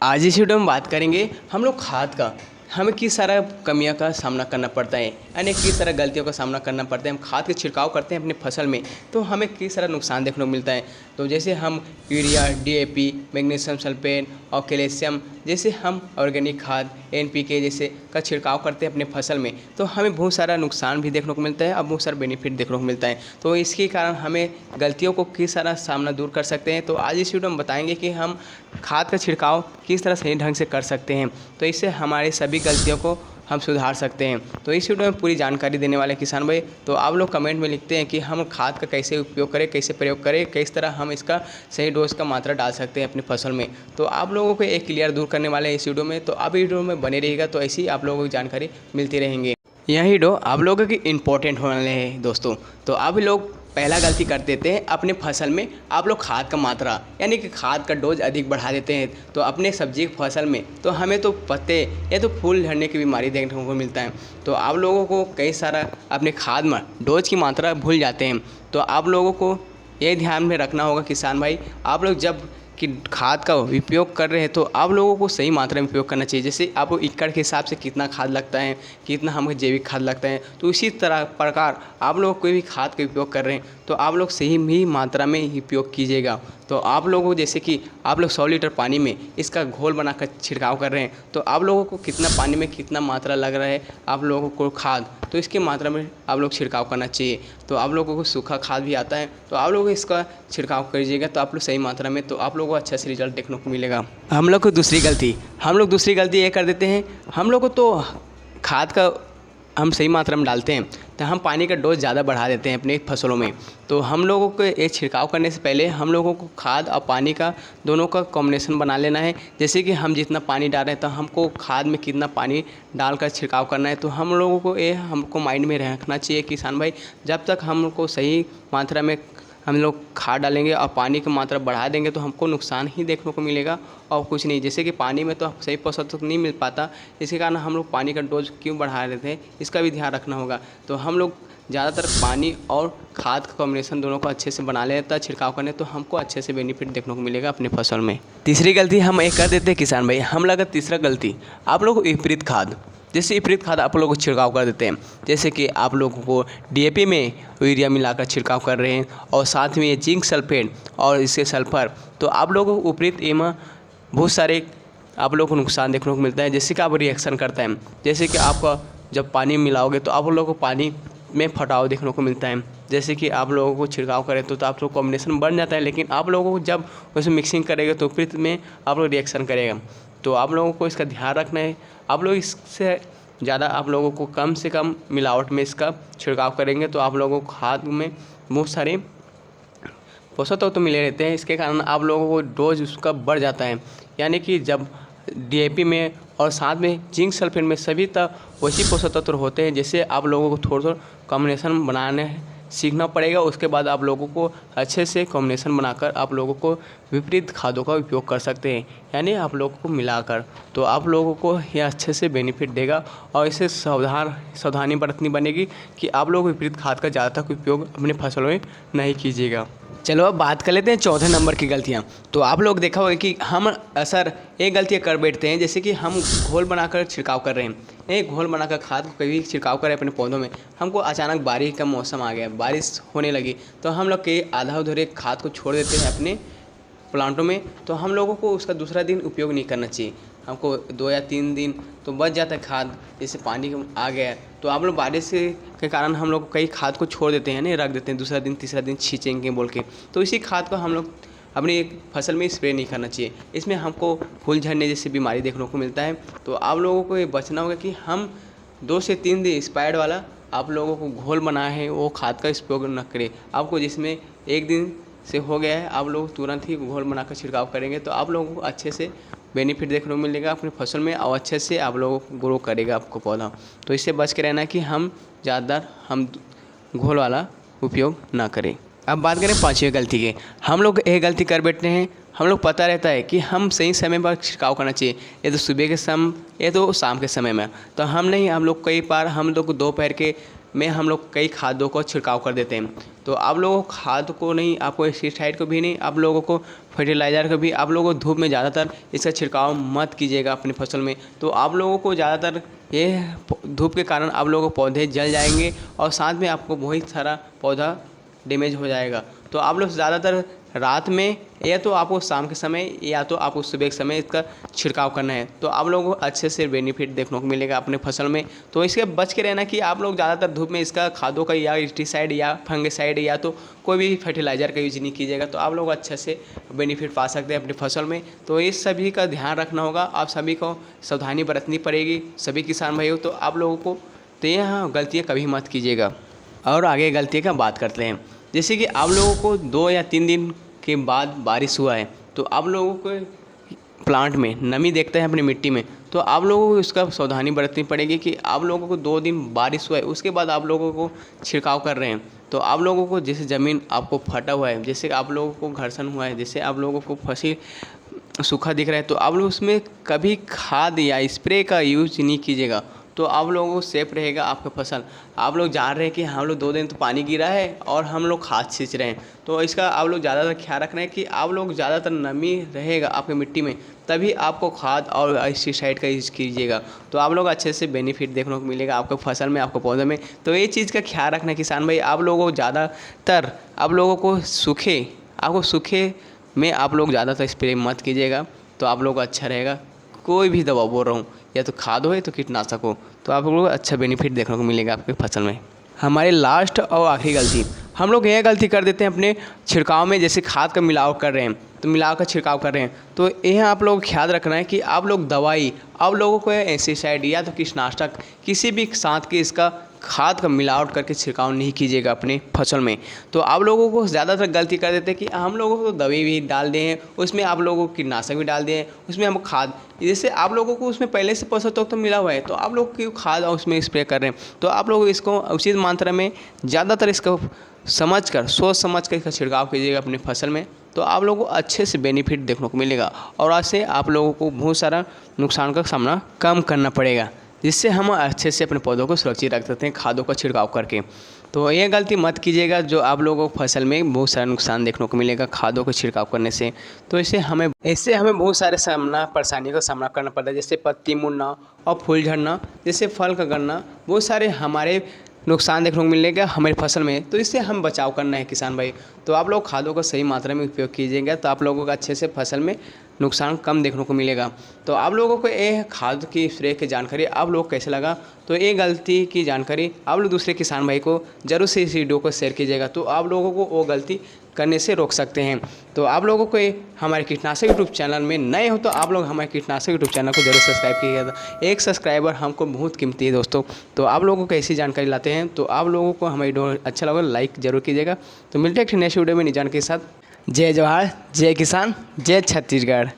आज इस वीडियो में बात करेंगे हम लोग खाद का हमें किस सारा कमियों का सामना करना पड़ता है, यानी किस तरह गलतियों का सामना करना पड़ता है। हम खाद का छिड़काव करते हैं अपनी फसल में तो हमें किस तरह नुकसान देखने को मिलता है। तो जैसे हम यूरिया, डीएपी, मैग्नीशियम सल्फेट और कैल्शियम जैसे हम ऑर्गेनिक खाद, एनपीके जैसे का छिड़काव करते हैं अपने फसल में तो हमें बहुत सारा नुकसान भी देखने को मिलता है और बहुत सारा बेनिफिट देखने को मिलता है। तो इसके कारण हमें गलतियों को किस तरह सामना दूर कर सकते हैं। तो आज इस वीडियो में बताएंगे कि हम खाद का छिड़काव किस तरह सही ढंग से कर सकते हैं, तो इससे हमारी सभी गलतियों को हम सुधार सकते हैं। तो इस वीडियो में पूरी जानकारी देने वाले किसान भाई, तो आप लोग कमेंट में लिखते हैं कि हम खाद का कैसे उपयोग करें, कैसे प्रयोग करें, किस तरह हम इसका सही डोज का मात्रा डाल सकते हैं अपनी फसल में। तो आप लोगों को एक क्लियर दूर करने वाले हैं इस वीडियो में, तो आप वीडियो में बने रहिएगा तो ऐसी आप लोगों को जानकारी मिलती रहेंगी। यह वीडियो आप लोगों की इम्पोर्टेंट होने वाले हैं दोस्तों। तो आप लोग पहला गलती कर देते हैं अपने फसल में, आप लोग खाद का मात्रा यानी कि खाद का डोज अधिक बढ़ा देते हैं तो अपने सब्जी की फसल में तो हमें तो पत्ते या तो फूल झड़ने की बीमारी देखने को मिलता है। तो आप लोगों को कई सारा अपने खाद में डोज की मात्रा भूल जाते हैं। तो आप लोगों को ये ध्यान में रखना होगा किसान भाई, आप लोग जब कि खाद का उपयोग कर रहे हैं तो आप लोगों को सही मात्रा में उपयोग करना चाहिए। जैसे आपको एकड़ के हिसाब से कितना खाद लगता है, कितना हमें जैविक खाद लगता है, तो इसी तरह प्रकार आप लोग कोई भी खाद का उपयोग कर रहे हैं तो आप लोग सही ही मात्रा में ही उपयोग कीजिएगा। तो आप लोगों को जैसे कि आप लोग 100 लीटर पानी में इसका घोल बनाकर छिड़काव कर रहे हैं तो आप लोगों को कितना पानी में कितना मात्रा लग रहा है आप लोगों को खाद, तो इसकी मात्रा में आप लोग छिड़काव करना चाहिए। तो आप लोगों को सूखा खाद भी आता है तो आप लोग इसका छिड़काव करिएगा तो आप लोग सही मात्रा में, तो आप लोगों को अच्छा से रिजल्ट देखने को मिलेगा। हम लोग को दूसरी गलती ये कर देते हैं, हम लोग को तो खाद का हम सही मात्रा में डालते हैं तो हम पानी का डोज ज़्यादा बढ़ा देते हैं अपने फसलों में। तो हम लोगों को ये छिड़काव करने से पहले हम लोगों को खाद और पानी का दोनों का कॉम्बिनेशन बना लेना है। जैसे कि हम जितना पानी डाल रहे हैं तो हमको खाद में कितना पानी डालकर छिड़काव करना है। तो हम लोगों को ये हमको माइंड में रखना चाहिए किसान भाई, जब तक हमको सही मात्रा में हम लोग खाद डालेंगे और पानी की मात्रा बढ़ा देंगे तो हमको नुकसान ही देखने को मिलेगा और कुछ नहीं। जैसे कि पानी में तो सही पोषक तत्व नहीं मिल पाता, इसके कारण हम लोग पानी का डोज क्यों बढ़ा देते हैं इसका भी ध्यान रखना होगा। तो हम लोग ज़्यादातर पानी और खाद का कॉम्बिनेशन दोनों को अच्छे से बना लेता छिड़काव करने तो हमको अच्छे से बेनिफिट देखने को मिलेगा अपनी फसल में। तीसरी गलती हम एक कर देते हैं किसान भाई, हम लगा तीसरा गलती आप लोग विपरीत खाद, जैसे विपरीत खाद आप लोगों को छिड़काव कर देते हैं। जैसे कि आप लोगों को डीएपी में यूरिया मिलाकर छिड़काव कर रहे हैं और साथ में ये जिंक सल्फेट और इसके सल्फर, तो आप लोगों को विपरीत एमा बहुत सारे आप लोगों को नुकसान देखने को मिलता है। जैसे कि आप रिएक्शन करता है, जैसे कि आपका जब पानी मिलाओगे तो आप लोगों को पानी में फटाव देखने को मिलता है। जैसे कि आप लोगों को छिड़काव करें तो आप लोग कॉम्बिनेशन बन जाता है, लेकिन आप लोगों को जब उसमें मिक्सिंग करेगा तो विपरीत में आप लोग रिएक्शन करेगा। तो आप लोगों को इसका ध्यान रखना है, आप लोग इससे ज़्यादा आप लोगों को कम से कम मिलावट में इसका छिड़काव करेंगे तो आप लोगों को खाद में बहुत सारे पोषक तत्व तो मिले रहते हैं। इसके कारण आप लोगों को डोज उसका बढ़ जाता है, यानी कि जब डीएपी में और साथ में जिंक सल्फेट में सभी वैसी पोषक तत्व होते हैं। जैसे आप लोगों को थोड़ा थोड़ा कॉम्बिनेशन बनाने सीखना पड़ेगा, उसके बाद आप लोगों को अच्छे से कॉम्बिनेशन बनाकर आप लोगों को विपरीत खादों का उपयोग कर सकते हैं, यानी आप लोगों को मिलाकर। तो आप लोगों को यह अच्छे से बेनिफिट देगा और इससे सावधानी बरतनी बनेगी कि आप लोग विपरीत खाद का ज़्यादातर उपयोग अपने फसलों में नहीं कीजिएगा। चलो अब बात कर लेते हैं चौथे नंबर की गलतियाँ। तो आप लोग देखा होगा कि हम अक्सर एक गलतियाँ कर बैठते हैं, जैसे कि हम घोल बनाकर छिड़काव कर रहे हैं। एक घोल बनाकर खाद को कभी छिड़काव करें अपने पौधों में, हमको अचानक बारिश का मौसम आ गया, बारिश होने लगी तो हम लोग के आधा अधूरे खाद को छोड़ देते हैं अपने प्लांटों में। तो हम लोगों को उसका दूसरा दिन उपयोग नहीं करना चाहिए, हमको 2 या 3 दिन तो बच जाता है खाद। जैसे पानी आ गया तो आप लोग बारिश के कारण हम लोग कई खाद को छोड़ देते हैं, नहीं रख देते हैं, दूसरा दिन तीसरा दिन छींचेंगे बोल के। तो इसी खाद को हम लोग अपनी फसल में स्प्रे नहीं करना चाहिए, इसमें हमको फूल झड़ने जैसी बीमारी देखने को मिलता है। तो आप लोगों को ये बचना होगा कि हम 2 से 3 दिन एक्सपायर्ड वाला आप लोगों को घोल बना है वो खाद का उपयोग न करें। आपको जिसमें 1 दिन से हो गया है आप लोग तुरंत ही घोल बनाकर छिड़काव करेंगे तो आप लोगों को अच्छे से बेनिफिट देखने को मिलेगा अपनी फसल में और अच्छे से आप लोगों को ग्रो करेगा आपको पौधा। तो इससे बच के रहना कि हम ज़्यादातर हम घोल वाला उपयोग ना करें। अब बात करें पांचवी गलती की, हम लोग एक गलती कर बैठते हैं, हम लोग पता रहता है कि हम सही समय पर छिड़काव करना चाहिए, ये तो सुबह के समय ये तो शाम के समय में, तो हम नहीं, हम लोग कई बार हम लोग दोपहर के में हम लोग कई खादों को छिड़काव कर देते हैं। तो आप लोगों को खाद को नहीं, आपको एस्टिसाइड को भी नहीं, आप लोगों को फर्टिलाइज़र को भी, आप लोगों को धूप में ज़्यादातर इसका छिड़काव मत कीजिएगा अपनी फसल में। तो आप लोगों को ज़्यादातर ये धूप के कारण आप लोगों के पौधे जल जाएंगे और साथ में आपको बहुत सारा पौधा डैमेज हो जाएगा। तो आप लोग ज़्यादातर रात में या तो आपको शाम के समय या तो आपको सुबह के समय इसका छिड़काव करना है। तो आप लोगों को अच्छे से बेनिफिट देखने को मिलेगा अपने फसल में। तो इसके बच के रहना कि आप लोग ज़्यादातर धूप में इसका खादों का या एस्टिसाइड या फंगिसाइड या तो कोई भी फर्टिलाइज़र का यूज नहीं कीजिएगा। तो आप लोग अच्छे से बेनिफिट पा सकते हैं अपनी फसल में। तो इस सभी का ध्यान रखना होगा, आप सभी को सावधानी बरतनी पड़ेगी, सभी किसान भाइयों। तो आप लोगों को तो यहाँ गलतियाँ कभी मत कीजिएगा। और आगे गलती का बात करते हैं। जैसे कि आप लोगों को 2 या 3 दिन के बाद बारिश हुआ है, तो आप लोगों को प्लांट में नमी देखते हैं अपनी मिट्टी में, तो आप लोगों को इसका सावधानी बरतनी पड़ेगी कि आप लोगों को 2 दिन बारिश हुआ है, उसके बाद आप लोगों को छिड़काव कर रहे हैं। तो आप लोगों को जैसे ज़मीन आपको फटा हुआ है, जैसे आप लोगों को घर्षण हुआ है, जैसे आप लोगों को फसल सूखा दिख रहा है, तो आप लोग उसमें कभी खाद या स्प्रे का यूज नहीं कीजिएगा। तो आप लोगों को सेफ रहेगा आपका फसल। आप लोग जान रहे हैं कि हम लोग 2 दिन तो पानी गिरा है और हम लोग खाद छींच रहे हैं, तो इसका आप लोग ज़्यादातर ख्याल रखना है कि आप लोग ज़्यादातर नमी रहेगा आपकी मिट्टी में, तभी आपको खाद और एस्टिसाइड का यूज कीजिएगा। तो आप लोग अच्छे से बेनिफिट देखने को मिलेगा आपको फसल में, आपको पौधे में। तो ये चीज़ का ख्याल रखना किसान भाई। आप लोगों को ज़्यादातर आप लोगों को सूखे में आप लोग ज़्यादातर स्प्रे मत कीजिएगा, तो आप लोग को अच्छा रहेगा। कोई भी दवा बोल रहा हूँ, या तो खाद हो या तो कीटनाशक हो, तो आप लोगों को अच्छा बेनिफिट देखने को मिलेगा आपके फसल में। हमारी लास्ट और आखिरी गलती, हम लोग यह गलती कर देते हैं अपने छिड़काव में, जैसे खाद का मिलाव कर रहे हैं, तो मिलाव का छिड़काव कर रहे हैं, तो यह आप लोग ख्याल रखना है कि आप लोग दवाई, आप लोगों को एस्टिसाइड या तो कीटनाशक किसी भी साथ के इसका खाद का मिलावट करके छिड़काव नहीं कीजिएगा अपने फसल में। तो आप लोगों को ज़्यादातर गलती कर देते हैं कि हम लोगों को दवाई भी डाल दिए हैं, उसमें आप लोगों को कीटनाशक भी डाल दिए हैं, उसमें हम खाद, जैसे आप लोगों को उसमें पहले से पोषक तत्व तो मिला हुआ है, तो आप लोग क्यों खाद उसमें स्प्रे कर रहे हैं। तो आप लोग इसको उचित मात्रा में ज़्यादातर इसको सोच समझ कर इसका छिड़काव कीजिएगा अपनी फसल में। तो आप लोगों को अच्छे से बेनिफिट देखने को मिलेगा और आज से आप लोगों को बहुत सारा नुकसान का सामना कम करना पड़ेगा, जिससे हम अच्छे से अपने पौधों को सुरक्षित रख सकते हैं खादों का छिड़काव करके। तो ये गलती मत कीजिएगा जो आप लोगों को फसल में बहुत सारा नुकसान देखने को मिलेगा खादों का छिड़काव करने से। तो इससे हमें बहुत सारे परेशानियों का सामना करना पड़ता है, जैसे पत्ती मुड़ना और फूल झड़ना, जैसे फल का गलना, बहुत सारे हमारे नुकसान देखने को मिलेगा हमारी फसल में। तो इससे हम बचाव करना है किसान भाई। तो आप लोग खादों का सही मात्रा में उपयोग कीजिएगा, तो आप लोगों को अच्छे से फसल में नुकसान कम देखने को मिलेगा। तो आप लोगों को ये खाद की स्प्रे की जानकारी आप लोग कैसे लगा, तो ये गलती की जानकारी आप लोग दूसरे किसान भाई को जरूर से इस वीडियो को शेयर कीजिएगा, तो आप लोगों को वो गलती करने से रोक सकते हैं। तो आप लोगों को हमारे कीटनाशक यूट्यूब चैनल में नए हो तो आप लोग हमारे कीटनाशक यूट्यूब चैनल को जरूर सब्सक्राइब कीजिएगा। एक सब्सक्राइबर हमको बहुत कीमती है दोस्तों। तो आप लोगों को ऐसी जानकारी लाते हैं, तो आप लोगों को हमारी वीडियो अच्छा लगा लाइक जरूर कीजिएगा। तो मिलते हैं नेक्स्ट वीडियो में नई जानकारी के साथ। जय जवाहर, जय किसान, जय छत्तीसगढ़।